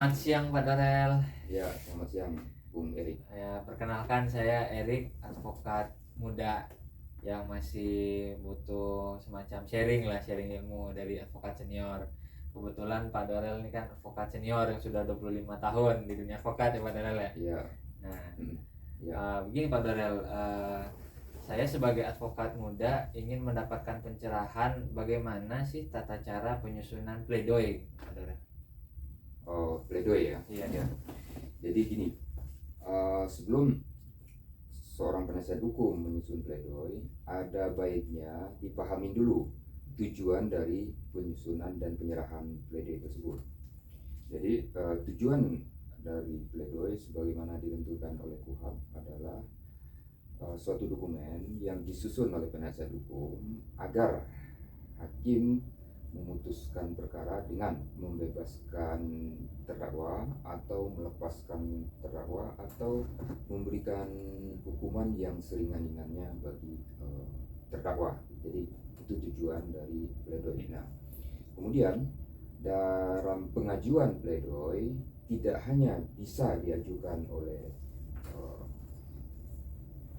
Selamat siang Pak Dorel. Ya, selamat siang, Bung Erik. Perkenalkan saya Erik, advokat muda yang masih butuh semacam sharing ilmu dari advokat senior. Kebetulan Pak Dorel ini kan advokat senior yang sudah 25 tahun di dunia advokat ya Pak Dorel ya. Ya, Nah, ya, begini Pak Dorel, saya sebagai advokat muda ingin mendapatkan pencerahan bagaimana sih tata cara penyusunan pledoi Pak Dorel. oh, pledoi ya. Iya. Ya. Jadi gini, sebelum seorang penasihat hukum menyusun pledoi, ada baiknya dipahami dulu tujuan dari penyusunan dan penyerahan pledoi tersebut. Jadi tujuan dari pledoi sebagaimana ditentukan oleh KUHAP adalah suatu dokumen yang disusun oleh penasihat hukum agar hakim memutuskan perkara dengan membebaskan terdakwa atau melepaskan terdakwa atau memberikan hukuman yang seringan-ringannya bagi terdakwa. Jadi itu tujuan dari pledoi. Nah, kemudian dalam pengajuan pledoi tidak hanya bisa diajukan oleh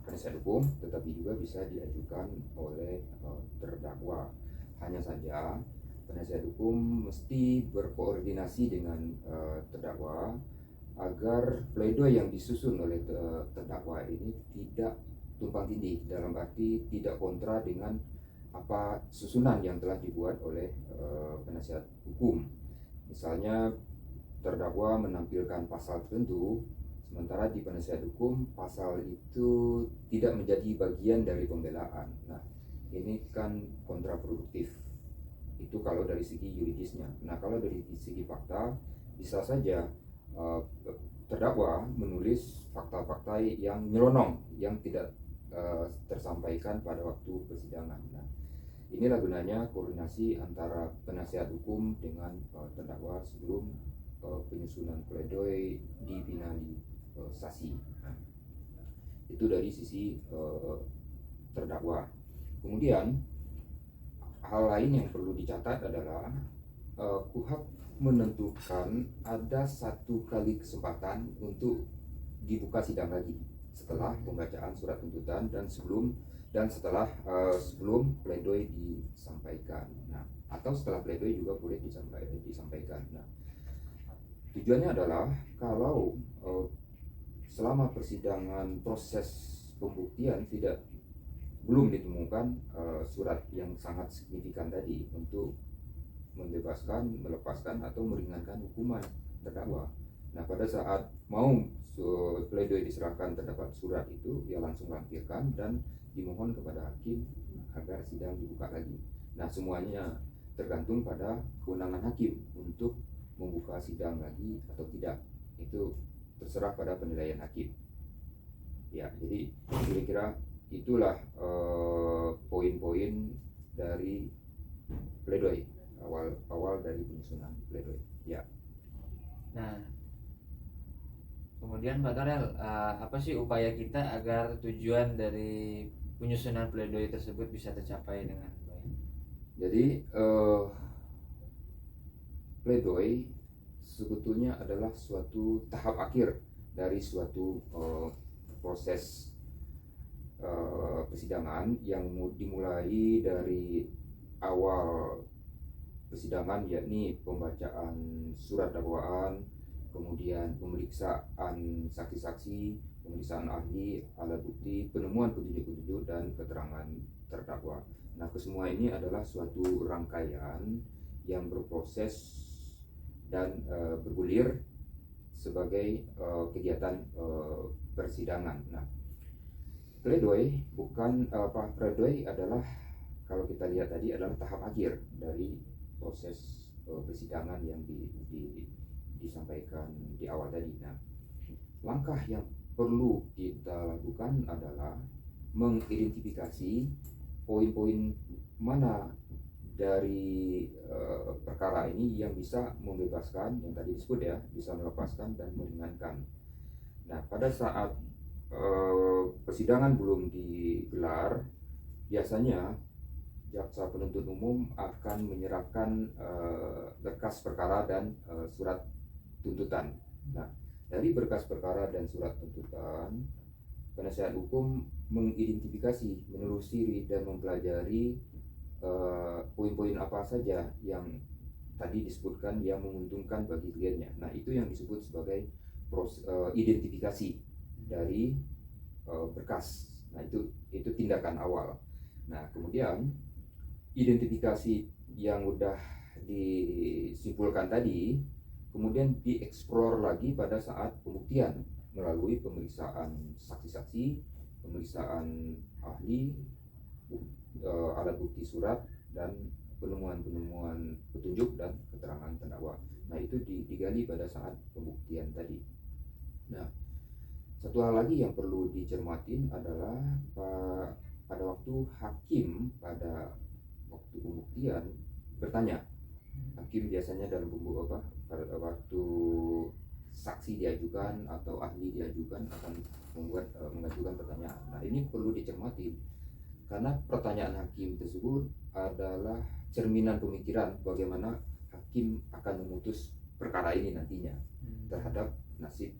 penasihat hukum, tetapi juga bisa diajukan oleh terdakwa. Hanya saja penasihat hukum mesti berkoordinasi dengan terdakwa agar pledoi yang disusun oleh terdakwa ini tidak tumpang tindih, dalam arti tidak kontra dengan apa susunan yang telah dibuat oleh penasihat hukum. Misalnya terdakwa menampilkan pasal tertentu, sementara di penasihat hukum pasal itu tidak menjadi bagian dari pembelaan. Nah, ini kan kontraproduktif. Itu kalau dari segi yuridisnya. Nah, kalau dari segi fakta, bisa saja terdakwa menulis fakta-fakta yang nyelonong, yang tidak tersampaikan pada waktu persidangan. Nah, inilah gunanya koordinasi antara penasihat hukum dengan terdakwa sebelum penyusunan pledoi difinalisasi. Nah, itu dari sisi terdakwa. Kemudian hal lain yang perlu dicatat adalah KUHAP menentukan ada satu kali kesempatan untuk dibuka sidang lagi setelah pembacaan surat tuntutan dan setelah sebelum pledoi disampaikan. Nah, atau setelah pledoi juga boleh disampaikan. Nah, tujuannya adalah kalau selama persidangan proses pembuktian belum ditemukan surat yang sangat signifikan tadi untuk membebaskan, melepaskan atau meringankan hukuman terdakwa. Nah, pada saat mau pledoi diserahkan terdapat surat itu, ya langsung lampirkan dan dimohon kepada hakim agar sidang dibuka lagi. Nah, semuanya tergantung pada kewenangan hakim untuk membuka sidang lagi atau tidak. Itu terserah pada penilaian hakim. Ya, jadi kira-kira itulah poin-poin dari pledoi, awal dari penyusunan pledoi. Ya. Nah, kemudian Pak Torel, apa sih upaya kita agar tujuan dari penyusunan pledoi tersebut bisa tercapai dengan baik? Jadi pledoi sebetulnya adalah suatu tahap akhir dari suatu proses persidangan yang dimulai dari awal persidangan, yakni pembacaan surat dakwaan, kemudian pemeriksaan saksi-saksi, pemeriksaan ahli, alat bukti, penemuan petunjuk-petunjuk dan keterangan terdakwa. Nah, kesemua ini adalah suatu rangkaian yang berproses dan bergulir sebagai kegiatan persidangan. Nah, pledoi adalah, kalau kita lihat tadi, adalah tahap akhir dari proses persidangan yang disampaikan di awal tadi. Nah, langkah yang perlu kita lakukan adalah mengidentifikasi poin-poin mana dari perkara ini yang bisa membebaskan, yang tadi disebut ya, bisa melepaskan dan meringankan. Nah, pada saat persidangan belum digelar, biasanya jaksa penuntut umum akan menyerahkan berkas perkara dan surat tuntutan. Nah, dari berkas perkara dan surat tuntutan, penasihat hukum mengidentifikasi, menelusuri dan mempelajari poin-poin apa saja yang tadi disebutkan yang menguntungkan bagi kliennya. Nah, itu yang disebut sebagai identifikasi dari berkas. Nah, itu tindakan awal. Nah, kemudian identifikasi yang udah disimpulkan tadi kemudian dieksplor lagi pada saat pembuktian melalui pemeriksaan saksi-saksi, pemeriksaan ahli, alat bukti surat, dan penemuan-penemuan petunjuk dan keterangan terdakwa. Nah, itu digali pada saat pembuktian tadi. Nah, satu hal lagi yang perlu dicermatin adalah pada waktu hakim pada waktu pembuktian bertanya. Hakim biasanya dalam pada waktu saksi diajukan atau ahli diajukan akan mengajukan pertanyaan. Nah, ini perlu dicermati karena pertanyaan hakim tersebut adalah cerminan pemikiran bagaimana hakim akan memutus perkara ini nantinya terhadap nasib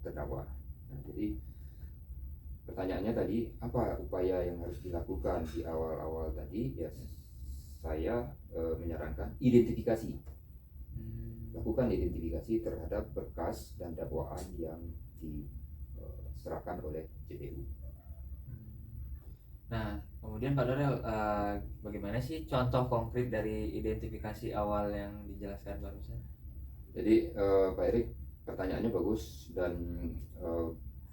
terdakwa. Nah, jadi pertanyaannya tadi, apa upaya yang harus dilakukan di awal-awal tadi? Ya, saya menyarankan identifikasi. Lakukan identifikasi terhadap berkas dan dakwaan yang diserahkan oleh JPU. Nah, kemudian Pak Dorel, bagaimana sih contoh konkret dari identifikasi awal yang dijelaskan barusan? Jadi Pak Erik, pertanyaannya bagus dan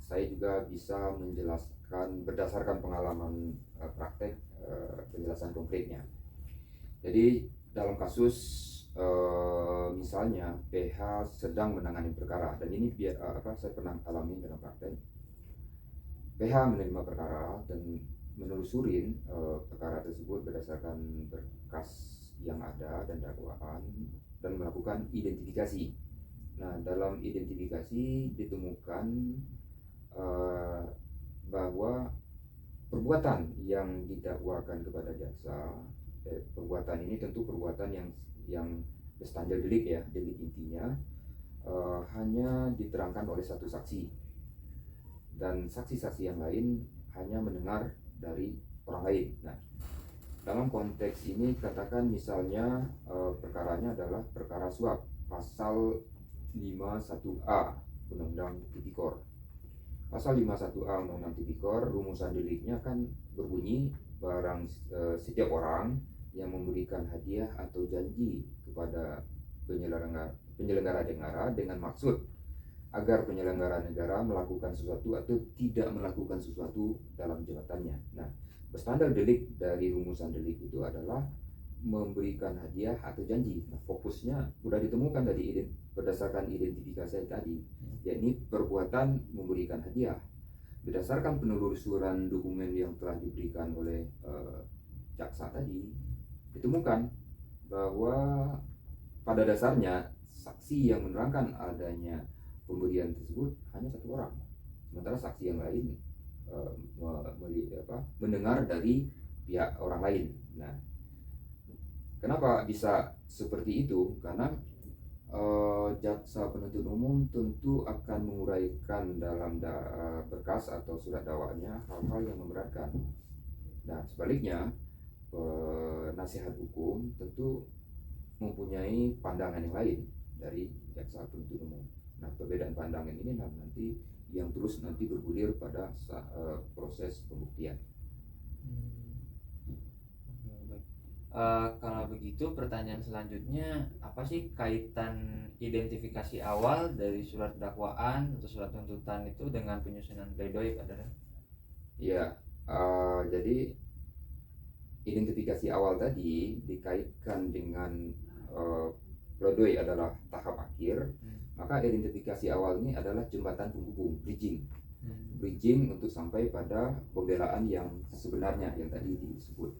saya juga bisa menjelaskan berdasarkan pengalaman praktek penjelasan konkretnya. Jadi dalam kasus misalnya PH sedang menangani perkara, dan ini saya pernah alami dalam praktek. PH menerima perkara dan menelusurin perkara tersebut berdasarkan berkas yang ada dan dakwaan dan melakukan identifikasi. Nah, dalam identifikasi ditemukan bahwa perbuatan yang didakwakan kepada jaksa, perbuatan ini tentu perbuatan yang berstandar delik ya, delik intinya hanya diterangkan oleh satu saksi, dan saksi-saksi yang lain hanya mendengar dari orang lain. Nah, dalam konteks ini katakan misalnya perkaranya adalah perkara suap, pasal 51A Undang-Undang Tipikor. Pasal 51A Undang-Undang Tipikor, rumusan deliknya kan berbunyi barang setiap orang yang memberikan hadiah atau janji kepada penyelenggara negara dengan maksud agar penyelenggara negara melakukan sesuatu atau tidak melakukan sesuatu dalam jabatannya. Nah, berstandar delik dari rumusan delik itu adalah memberikan hadiah atau janji. Nah, fokusnya sudah ditemukan tadi berdasarkan identifikasi tadi, yakni perbuatan memberikan hadiah. Berdasarkan penelusuran dokumen yang telah diberikan oleh jaksa tadi, ditemukan bahwa pada dasarnya saksi yang menerangkan adanya pemberian tersebut hanya satu orang, sementara saksi yang lain mendengar dari pihak orang lain. Nah, kenapa bisa seperti itu? Karena jaksa penuntut umum tentu akan menguraikan dalam berkas atau surat dakwaannya hal-hal yang memberatkan. Nah, sebaliknya penasihat hukum tentu mempunyai pandangan yang lain dari jaksa penuntut umum. Nah, perbedaan pandangan ini nanti yang terus nanti bergulir pada proses pembuktian. Kalau begitu, pertanyaan selanjutnya, apa sih kaitan identifikasi awal dari surat dakwaan atau surat tuntutan itu dengan penyusunan pledoi, Pak Dorel? Ya, jadi identifikasi awal tadi dikaitkan dengan pledoi adalah tahap akhir. Maka identifikasi awal ini adalah jembatan penghubung, bridging untuk sampai pada pembelaan yang sebenarnya yang tadi disebut.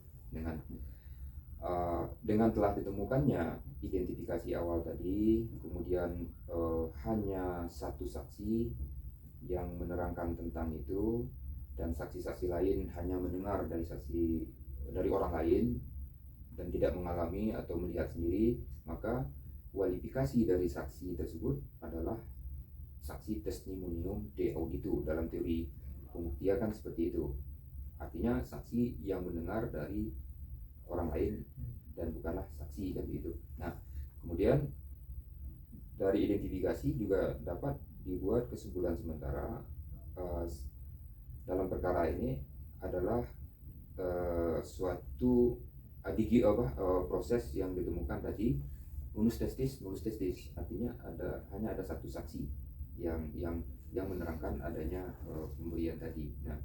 Dengan telah ditemukannya identifikasi awal tadi, kemudian hanya satu saksi yang menerangkan tentang itu, dan saksi-saksi lain hanya mendengar dari orang lain dan tidak mengalami atau melihat sendiri, maka kualifikasi dari saksi tersebut adalah saksi testimonium de audito. Dalam teori pembuktian kan seperti itu, artinya saksi yang mendengar dari orang lain dan bukanlah saksi, kan begitu. Nah, kemudian dari identifikasi juga dapat dibuat kesimpulan sementara dalam perkara ini adalah suatu proses yang ditemukan tadi unus testis, artinya hanya ada satu saksi yang menerangkan adanya pemberian tadi. Nah,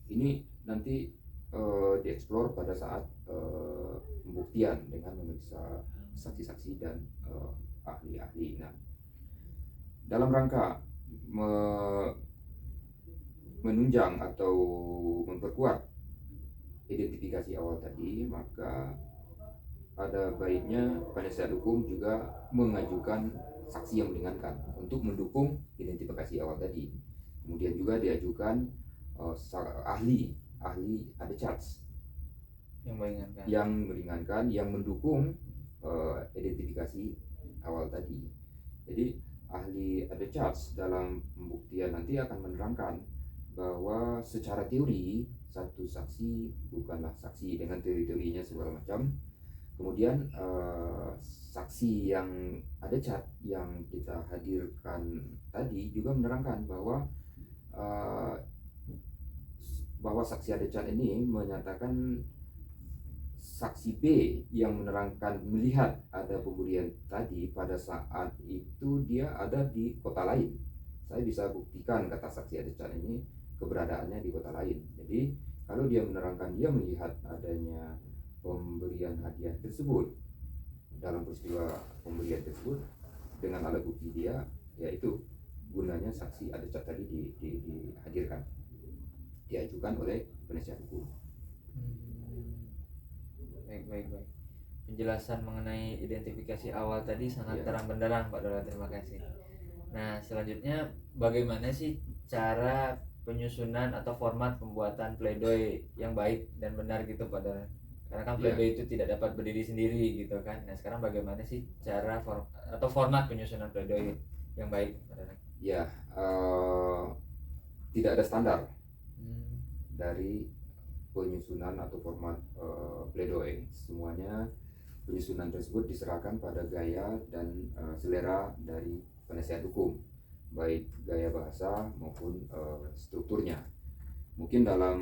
ini nanti dieksplor pada saat pembuktian dengan memeriksa saksi-saksi dan ahli-ahli. Nah, dalam rangka menunjang atau memperkuat identifikasi awal tadi, maka ada baiknya penasihat hukum juga mengajukan saksi yang meringankan untuk mendukung identifikasi awal tadi. Kemudian juga diajukan ahli ada charge yang meringankan, yang mendukung identifikasi awal tadi. Jadi ahli ada charge dalam pembuktian nanti akan menerangkan bahwa secara teori satu saksi bukanlah saksi dengan teori-teorinya segala macam. Kemudian saksi yang ada cat yang kita hadirkan tadi juga menerangkan bahwa saksi ada cat ini menyatakan saksi B yang menerangkan melihat ada pemberian tadi pada saat itu dia ada di kota lain. Saya bisa buktikan, kata saksi ada cat ini, keberadaannya di kota lain. Jadi kalau dia menerangkan dia melihat adanya pemberian hadiah tersebut dalam peristiwa pemberian tersebut dengan alat bukti dia, yaitu gunanya saksi ada cat tadi dihadirkan, diajukan oleh penasihat hukum. Baik. Penjelasan mengenai identifikasi awal tadi sangat terang benderang, Pak Dorel. Terima kasih. Nah, selanjutnya bagaimana sih cara penyusunan atau format pembuatan pledoi yang baik dan benar gitu, Pak Dorel? Karena kan pledoi itu tidak dapat berdiri sendiri gitu kan. Nah, sekarang bagaimana sih cara atau format penyusunan pledoi yang baik, Pak Dorel? Tidak ada standar dari penyusunan atau format pledoi. Semuanya penyusunan tersebut diserahkan pada gaya dan selera dari penasihat hukum, baik gaya bahasa maupun strukturnya. Mungkin dalam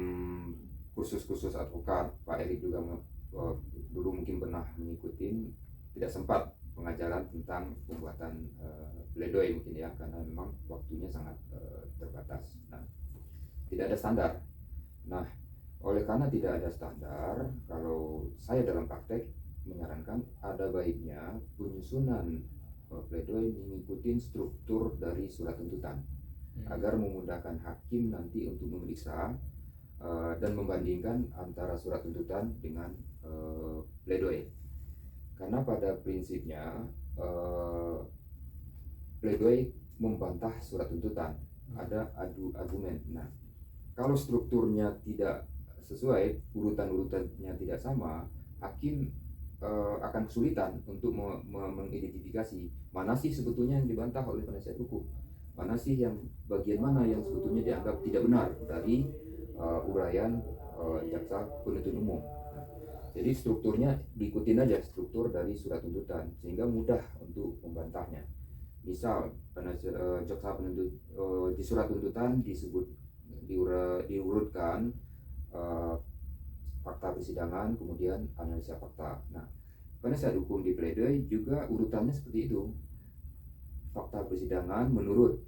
kursus-kursus advokat, Pak Erik juga dulu mungkin pernah mengikuti, tidak sempat pengajaran tentang pembuatan pledoi mungkin ya, karena memang waktunya sangat terbatas. Nah, tidak ada standar. Nah, oleh karena tidak ada standar, kalau saya dalam praktek menyarankan ada baiknya penyusunan pledoi mengikuti struktur dari surat tuntutan agar memudahkan hakim nanti untuk memeriksa dan membandingkan antara surat tuntutan dengan pledoi. Karena pada prinsipnya pledoi membantah surat tuntutan, ada adu argumen. Nah, kalau strukturnya tidak sesuai, urutan-urutannya tidak sama, hakim akan kesulitan untuk mengidentifikasi mana sih sebetulnya yang dibantah oleh penasihat hukum, mana sih yang bagian mana yang sebetulnya dianggap tidak benar dari uraian jaksa penuntut umum. Nah, jadi strukturnya diikutin aja struktur dari surat tuntutan sehingga mudah untuk membantahnya. Misal jaksa penuntut di surat tuntutan disebut diurutkan fakta persidangan, kemudian analisa fakta. Nah, penasihat hukum di pledoi juga urutannya seperti itu. Fakta persidangan menurut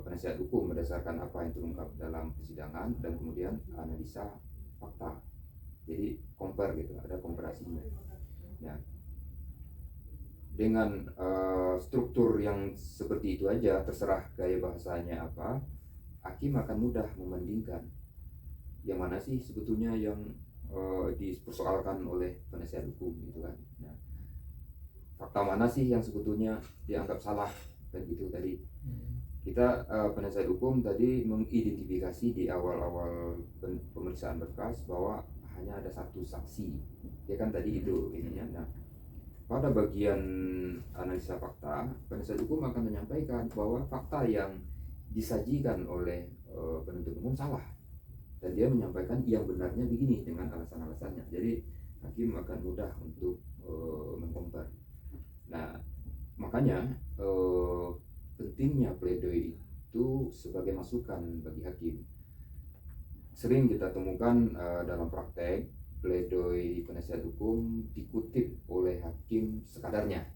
penasihat hukum berdasarkan apa yang terungkap dalam persidangan, dan kemudian analisa fakta. Jadi compare gitu, ada komparasinya. Nah, dengan struktur yang seperti itu aja, terserah gaya bahasanya apa, hakim akan mudah membandingkan yang mana sih sebetulnya yang dipersoalkan oleh penasihat hukum gitu kan. Nah, fakta mana sih yang sebetulnya dianggap salah, kan gitu tadi. Kita penasihat hukum tadi mengidentifikasi di awal-awal pemeriksaan berkas bahwa hanya ada satu saksi, ya kan tadi itu ininya. Nah, pada bagian analisa fakta, penasihat hukum akan menyampaikan bahwa fakta yang disajikan oleh penuntut umum salah, dan dia menyampaikan yang benarnya begini dengan alasan-alasannya. Jadi hakim akan mudah untuk mengcompare. Nah, makanya pentingnya pledoi itu sebagai masukan bagi hakim. Sering kita temukan dalam praktek pledoi penasihat hukum dikutip oleh hakim sekadarnya,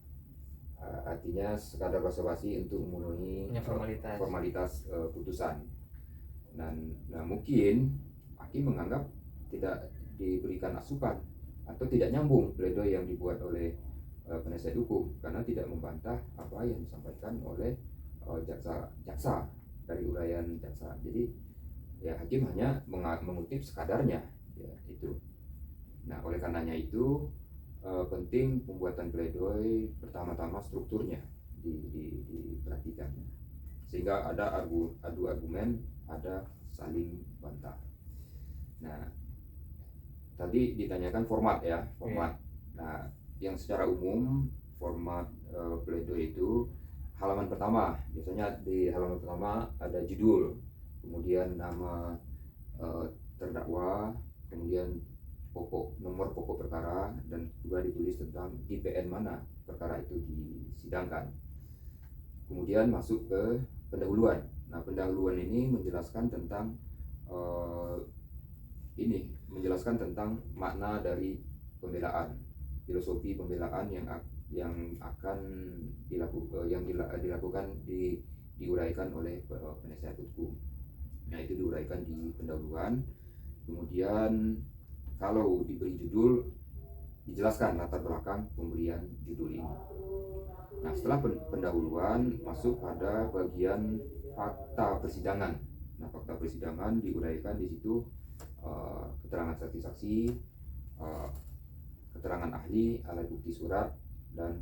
artinya sekadar basa-basi untuk memenuhi formalitas putusan. Nah, mungkin hakim menganggap tidak diberikan asupan atau tidak nyambung pledoi yang dibuat oleh penasihat hukum karena tidak membantah apa yang disampaikan oleh jaksa dari uraian jaksa. Jadi ya hakim hanya mengutip sekadarnya, ya itu. Nah, oleh karenanya itu penting pembuatan pledoi pertama-tama strukturnya diperhatikan sehingga ada adu argumen, ada saling bantah. Nah, tadi ditanyakan format ya, format. Nah, yang secara umum format pledoi itu halaman pertama, biasanya di halaman pertama ada judul, kemudian nama terdakwa, kemudian nomor pokok perkara, dan juga ditulis tentang IPN mana perkara itu disidangkan. Kemudian masuk ke pendahuluan. Nah, pendahuluan ini menjelaskan tentang menjelaskan tentang makna dari pembelaan, filosofi pembelaan yang akan dilakukan diuraikan oleh penasihat hukum. Nah, itu diuraikan di pendahuluan. Kemudian kalau diberi judul, dijelaskan latar belakang pemberian judul ini. Nah, setelah pendahuluan masuk pada bagian fakta persidangan. Nah, fakta persidangan diuraikan di situ keterangan saksi-saksi, keterangan ahli, alat bukti surat, dan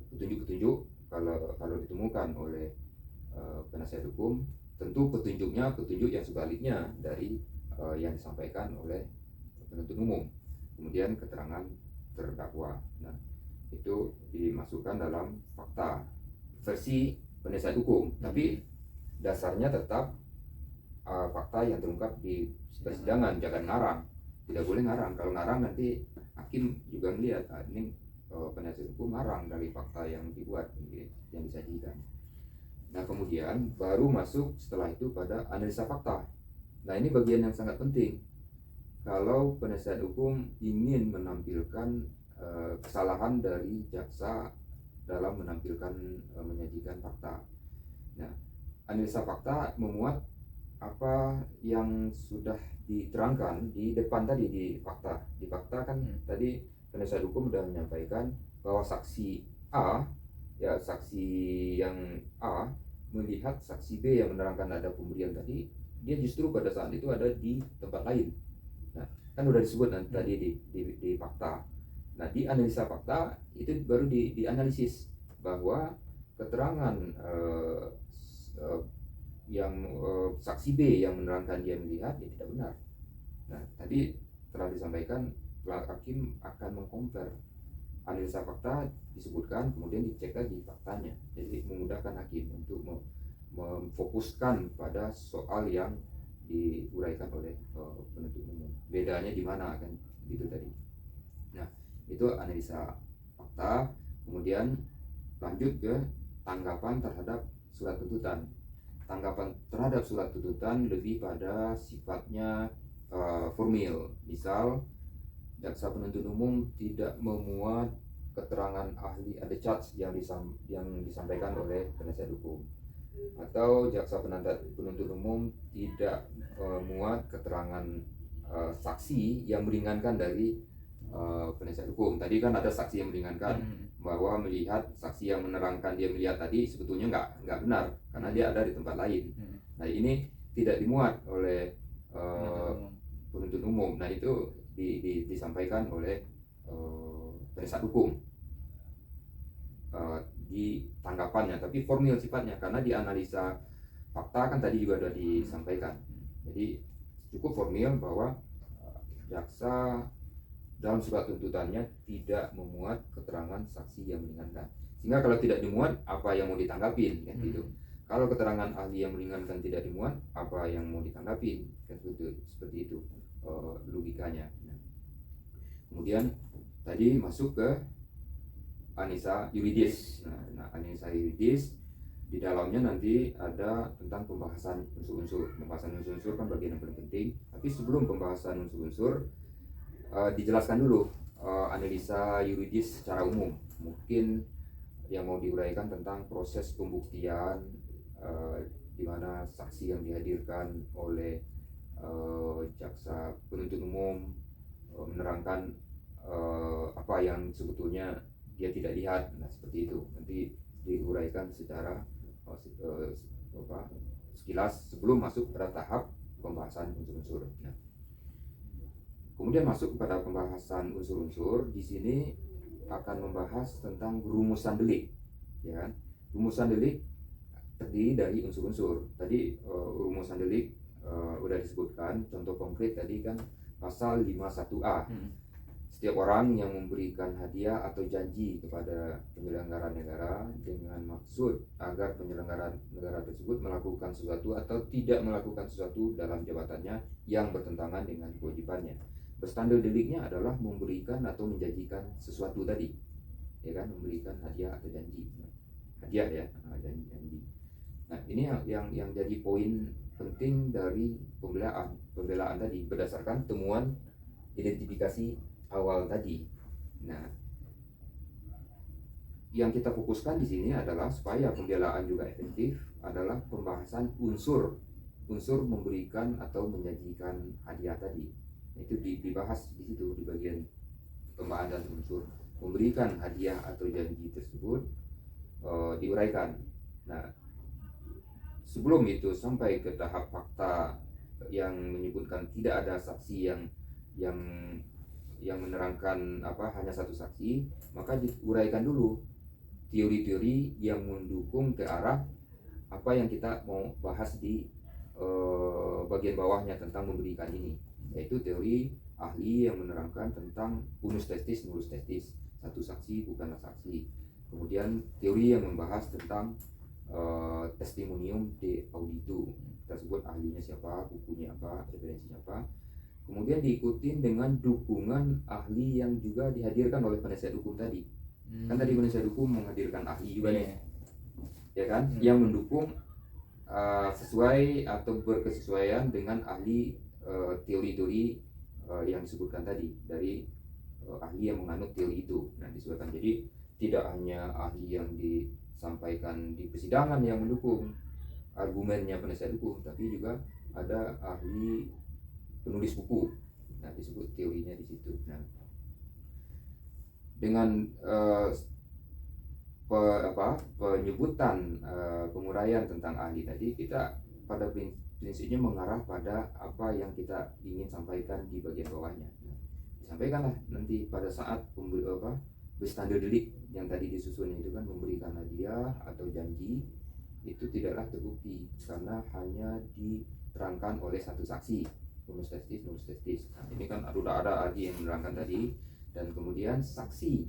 petunjuk-petunjuk kalau ditemukan oleh penasihat hukum. Tentu petunjuknya petunjuk yang sebaliknya dari yang disampaikan oleh penuntut umum. Kemudian keterangan terdakwa. Nah, itu dimasukkan dalam fakta versi penasihat hukum, tapi dasarnya tetap fakta yang terungkap di persidangan. Jangan ngarang, tidak boleh ngarang. Kalau ngarang nanti hakim juga melihat ini penasihat hukum ngarang dari fakta yang dibuat, yang disajikan. Nah, kemudian baru masuk setelah itu pada analisa fakta. Nah, ini bagian yang sangat penting kalau penasihat hukum ingin menampilkan kesalahan dari jaksa dalam menampilkan menyajikan fakta. Nah, analisa fakta memuat apa yang sudah diterangkan di depan tadi di fakta. Di fakta kan tadi penasihat hukum sudah menyampaikan bahwa saksi A, ya saksi yang A melihat saksi B yang menerangkan ada pemberian tadi, dia justru pada saat itu ada di tempat lain. Nah, kan udah disebut tadi di fakta. Nah, di analisa fakta itu baru dianalisis bahwa keterangan yang saksi B yang menerangkan dia melihat ya tidak benar. Nah, tadi telah disampaikan hakim akan mengcompare analisa fakta disebutkan, kemudian dicek lagi faktanya. Jadi memudahkan hakim untuk memfokuskan pada soal yang diuraikan oleh penuntut umum. Bedanya di mana kan gitu tadi. Nah, itu analisa fakta. Kemudian lanjut ke tanggapan terhadap surat tuntutan. Tanggapan terhadap surat tuntutan lebih pada sifatnya formil. Misal jaksa penuntut umum tidak memuat keterangan ahli ada charge yang disampaikan oleh penasihat hukum, atau jaksa penuntut umum tidak memuat keterangan saksi yang meringankan dari penasihat hukum. Tadi kan ada saksi yang meringankan bahwa melihat saksi yang menerangkan dia melihat tadi sebetulnya nggak benar karena dia ada di tempat lain. Nah, ini tidak dimuat oleh penuntut umum. Nah, itu disampaikan oleh penasihat hukum di tanggapannya, tapi formil sifatnya karena di analisa fakta kan tadi juga sudah disampaikan. Jadi cukup formil bahwa jaksa dalam surat tuntutannya tidak memuat keterangan saksi yang meringankan. Sehingga kalau tidak dimuat, apa yang mau ditanggapin kan gitu. Kalau keterangan ahli yang meringankan tidak dimuat, apa yang mau ditanggapin kan seperti itu logikanya. Nah, kemudian tadi masuk ke analisa yuridis. Nah, analisa yuridis di dalamnya nanti ada tentang pembahasan unsur-unsur. Pembahasan unsur-unsur kan bagian yang paling penting. Tapi sebelum pembahasan unsur-unsur, dijelaskan dulu analisa yuridis secara umum. Mungkin yang mau diuraikan tentang proses pembuktian, di mana saksi yang dihadirkan oleh jaksa penuntut umum menerangkan apa yang sebetulnya dia tidak lihat. Nah, seperti itu nanti diuraikan secara sekilas sebelum masuk pada tahap pembahasan unsur-unsur. Nah, kemudian masuk kepada pembahasan unsur-unsur. Di sini akan membahas tentang rumusan delik, ya kan? Rumusan delik terdiri dari unsur-unsur. Tadi rumusan delik udah disebutkan. Contoh konkret tadi kan pasal 51A. Setiap orang yang memberikan hadiah atau janji kepada penyelenggara negara dengan maksud agar penyelenggara negara tersebut melakukan sesuatu atau tidak melakukan sesuatu dalam jabatannya yang bertentangan dengan kewajibannya. Berstandar deliknya adalah memberikan atau menjanjikan sesuatu tadi, ya kan, memberikan hadiah atau janji. Hadiah ya, janji. Nah, ini yang jadi poin penting dari pembelaan tadi berdasarkan temuan identifikasi awal tadi. Nah, yang kita fokuskan di sini adalah supaya pembelaan juga efektif adalah pembahasan unsur memberikan atau menjanjikan hadiah tadi. Itu dibahas di situ di bagian pembahasan unsur memberikan hadiah atau janji tersebut diuraikan. Nah, sebelum itu sampai ke tahap fakta yang menyebutkan tidak ada saksi yang menerangkan hanya satu saksi, maka diuraikan dulu teori-teori yang mendukung ke arah apa yang kita mau bahas di bagian bawahnya tentang memberikan ini, yaitu teori ahli yang menerangkan tentang unus testis nulus testis, satu saksi bukanlah saksi. Kemudian teori yang membahas tentang testimonium de auditu, kita sebut ahlinya siapa, bukunya apa, referensinya apa. Kemudian diikutin dengan dukungan ahli yang juga dihadirkan oleh penasihat hukum tadi. Kan tadi penasihat hukum menghadirkan ahli juga nih, ya kan, yang mendukung sesuai atau berkesesuaian dengan ahli teori-teori yang disebutkan tadi dari ahli yang menganut teori itu. Nah, disesuaikan. Jadi tidak hanya ahli yang disampaikan di persidangan yang mendukung argumennya penasihat hukum, tapi juga ada ahli penulis buku. Nah, disebut teorinya di situ. Nah, dengan penyebutan penguraian tentang ahli tadi, kita pada prinsipnya mengarah pada apa yang kita ingin sampaikan di bagian bawahnya. Nah, disampaikanlah nanti pada saat berstandar delik yang tadi disusun itu kan, memberikan hadiah atau janji itu tidaklah terbukti karena hanya diterangkan oleh satu saksi, nulus testis. Nah, ini kan sudah ada ahli yang menerangkan tadi, dan kemudian saksi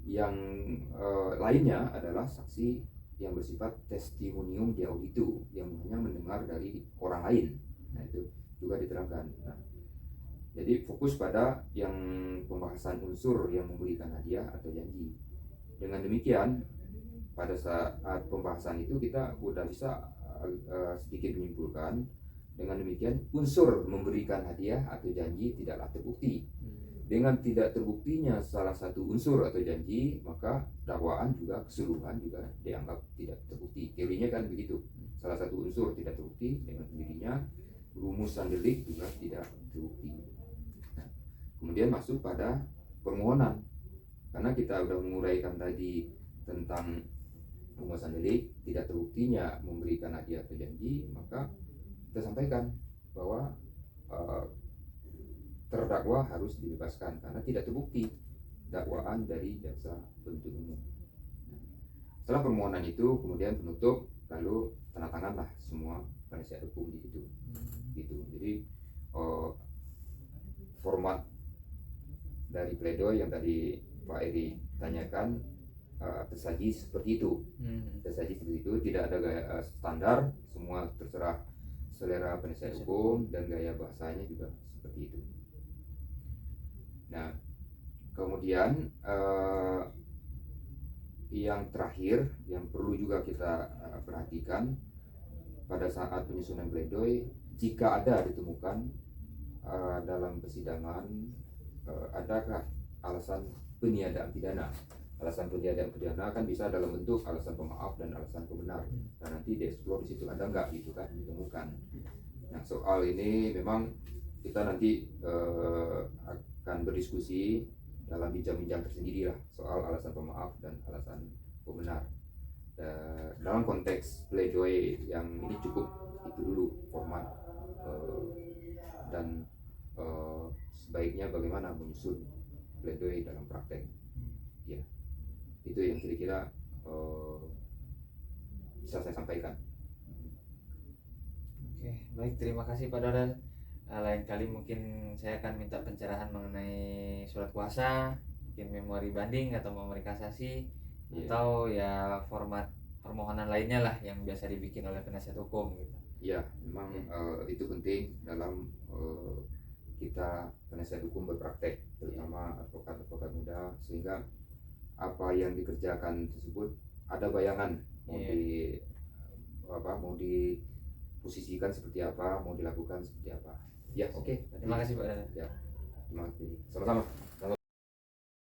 yang lainnya adalah saksi yang bersifat testimonium de auditu, yang hanya mendengar dari orang lain. Nah, itu juga diterangkan. Nah, jadi fokus pada yang pembahasan unsur yang memberikan hadiah atau janji. Dengan demikian, pada saat pembahasan itu kita udah bisa sedikit menyimpulkan. Dengan demikian, unsur memberikan hadiah atau janji tidaklah terbukti. Dengan tidak terbuktinya salah satu unsur atau janji, maka dakwaan juga keseluruhan juga dianggap tidak terbukti. Teorinya kan begitu. Salah satu unsur tidak terbukti, dengan sendirinya rumusan delik juga tidak terbukti. Nah, kemudian masuk pada permohonan. Karena kita sudah menguraikan tadi tentang rumusan delik, tidak terbuktinya memberikan hadiah atau janji, maka kita sampaikan bahwa terdakwa harus dibebaskan karena tidak terbukti dakwaan dari jaksa penuntut umum. Setelah permohonan itu, kemudian penutup, lalu tanda tanganlah semua penasihat hukum di situ. Gitu. Jadi format dari pledoi yang tadi Pak Eri tanyakan tersaji seperti itu. Tersaji seperti itu, tidak ada gaya standar, semua terserah selera penasihat hukum dan gaya bahasanya juga seperti itu. Nah, kemudian yang terakhir yang perlu juga kita perhatikan pada saat penyusunan pledoi, jika ada ditemukan dalam persidangan adakah alasan peniadaan pidana. Alasan peniadaan pidana kan bisa dalam bentuk alasan pemaaf dan alasan pembenar. Nah, nanti dieksplor di situ ada nggak gitu kan ditemukan. Nah, soal ini memang kita nanti akan berdiskusi dalam bincang-bincang tersendiri lah soal alasan pemaaf dan alasan pembenar. Dalam konteks pledoi yang ini cukup itu dulu format dan sebaiknya bagaimana menyusun pledoi dalam praktek. Ya, itu yang kira-kira bisa saya sampaikan. Oke, baik, terima kasih Pak Dorel. Lain kali mungkin saya akan minta pencerahan mengenai surat kuasa, mungkin memori banding atau memori kasasi, atau ya format permohonan lainnya lah yang biasa dibikin oleh penasihat hukum gitu. Ya, memang itu penting dalam kita penasihat hukum berpraktek, terutama advokat-advokat muda, sehingga apa yang dikerjakan tersebut ada bayangan mau diposisikan seperti apa, mau dilakukan seperti apa. Ya, oke. Terima kasih Pak. Ya, terima kasih. Sama-sama.